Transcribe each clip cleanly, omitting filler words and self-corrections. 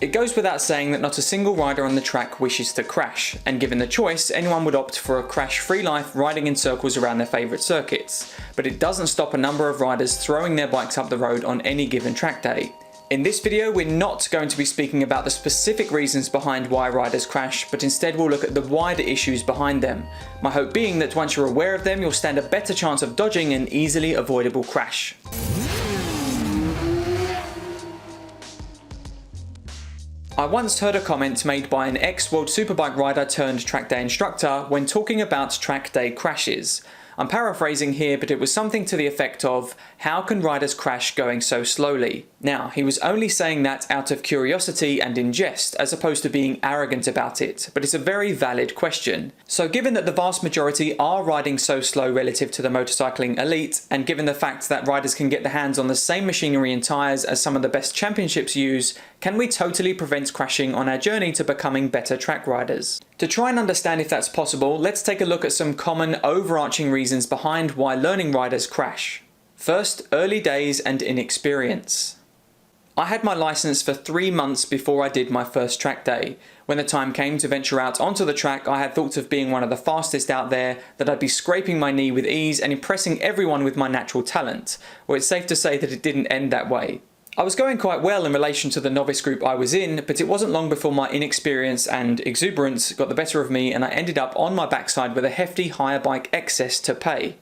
It goes without saying that not a single rider on the track wishes to crash, and given the choice, anyone would opt for a crash-free life riding in circles around their favourite circuits. But it doesn't stop a number of riders throwing their bikes up the road on any given track day. In this video, we're not going to be speaking about the specific reasons behind why riders crash, but instead we'll look at the wider issues behind them. My hope being that once you're aware of them, you'll stand a better chance of dodging an easily avoidable crash. I once heard a comment made by an ex-World Superbike rider turned track day instructor when talking about track day crashes. I'm paraphrasing here, but it was something to the effect of, how can riders crash going so slowly? Now, he was only saying that out of curiosity and in jest, as opposed to being arrogant about it, but it's a very valid question. So given that the vast majority are riding so slow relative to the motorcycling elite, and given the fact that riders can get their hands on the same machinery and tyres as some of the best championships use, can we totally prevent crashing on our journey to becoming better track riders? To try and understand if that's possible, let's take a look at some common overarching reasons behind why learning riders crash. First, early days and inexperience. I had my license for 3 months before I did my first track day. When the time came to venture out onto the track, I had thought of being one of the fastest out there, that I'd be scraping my knee with ease and impressing everyone with my natural talent. Well, it's safe to say that it didn't end that way. I was going quite well in relation to the novice group I was in, but it wasn't long before my inexperience and exuberance got the better of me and I ended up on my backside with a hefty hire bike excess to pay.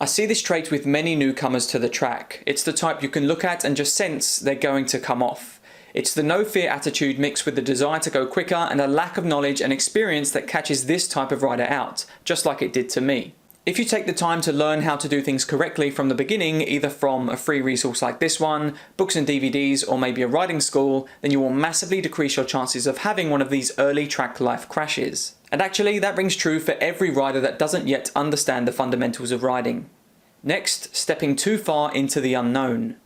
I see this trait with many newcomers to the track. It's the type you can look at and just sense they're going to come off. It's the no fear attitude mixed with the desire to go quicker and a lack of knowledge and experience that catches this type of rider out, just like it did to me. If you take the time to learn how to do things correctly from the beginning, either from a free resource like this one, books and DVDs, or maybe a riding school, then you will massively decrease your chances of having one of these early track life crashes. And actually, that rings true for every rider that doesn't yet understand the fundamentals of riding. Next, stepping too far into the unknown.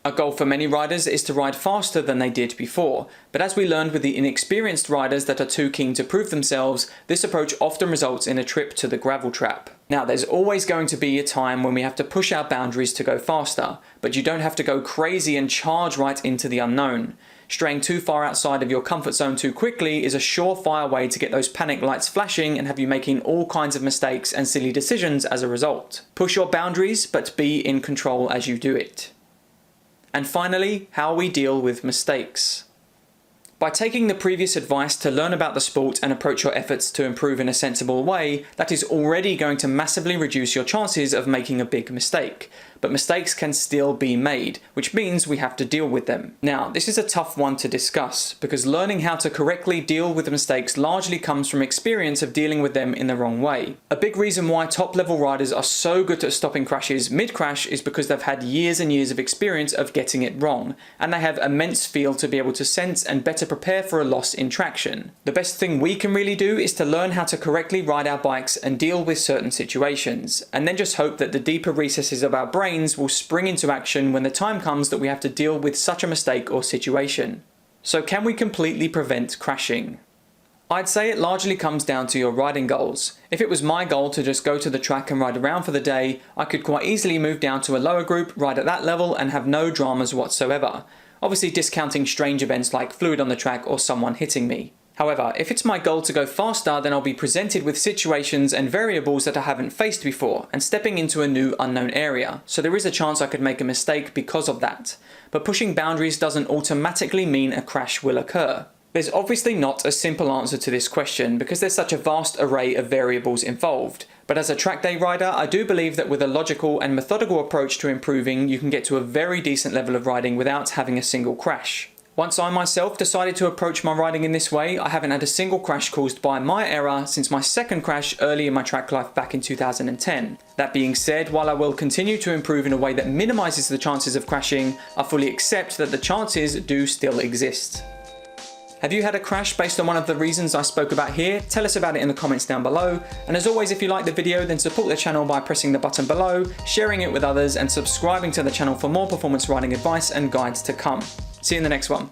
A goal for many riders is to ride faster than they did before, but as we learned with the inexperienced riders that are too keen to prove themselves, this approach often results in a trip to the gravel trap. Now, there's always going to be a time when we have to push our boundaries to go faster, but you don't have to go crazy and charge right into the unknown. Straying too far outside of your comfort zone too quickly is a surefire way to get those panic lights flashing and have you making all kinds of mistakes and silly decisions as a result. Push your boundaries, but be in control as you do it. And finally, how we deal with mistakes. By taking the previous advice to learn about the sport and approach your efforts to improve in a sensible way, that is already going to massively reduce your chances of making a big mistake. But mistakes can still be made, which means we have to deal with them. Now, this is a tough one to discuss, because learning how to correctly deal with mistakes largely comes from experience of dealing with them in the wrong way. A big reason why top-level riders are so good at stopping crashes mid-crash is because they've had years and years of experience of getting it wrong, and they have immense feel to be able to sense and better prepare for a loss in traction. The best thing we can really do is to learn how to correctly ride our bikes and deal with certain situations, and then just hope that the deeper recesses of our brains will spring into action when the time comes that we have to deal with such a mistake or situation. So can we completely prevent crashing? I'd say it largely comes down to your riding goals. If it was my goal to just go to the track and ride around for the day, I could quite easily move down to a lower group, ride at that level and have no dramas whatsoever. Obviously discounting strange events like fluid on the track or someone hitting me. However, if it's my goal to go faster, then I'll be presented with situations and variables that I haven't faced before, and stepping into a new unknown area, so there is a chance I could make a mistake because of that. But pushing boundaries doesn't automatically mean a crash will occur. There's obviously not a simple answer to this question because there's such a vast array of variables involved. But as a track day rider, I do believe that with a logical and methodical approach to improving, you can get to a very decent level of riding without having a single crash. Once I myself decided to approach my riding in this way, I haven't had a single crash caused by my error since my second crash early in my track life back in 2010. That being said, while I will continue to improve in a way that minimises the chances of crashing, I fully accept that the chances do still exist. Have you had a crash based on one of the reasons I spoke about here? Tell us about it in the comments down below. And as always, if you like the video, then support the channel by pressing the button below, sharing it with others, and subscribing to the channel for more performance riding advice and guides to come. See you in the next one.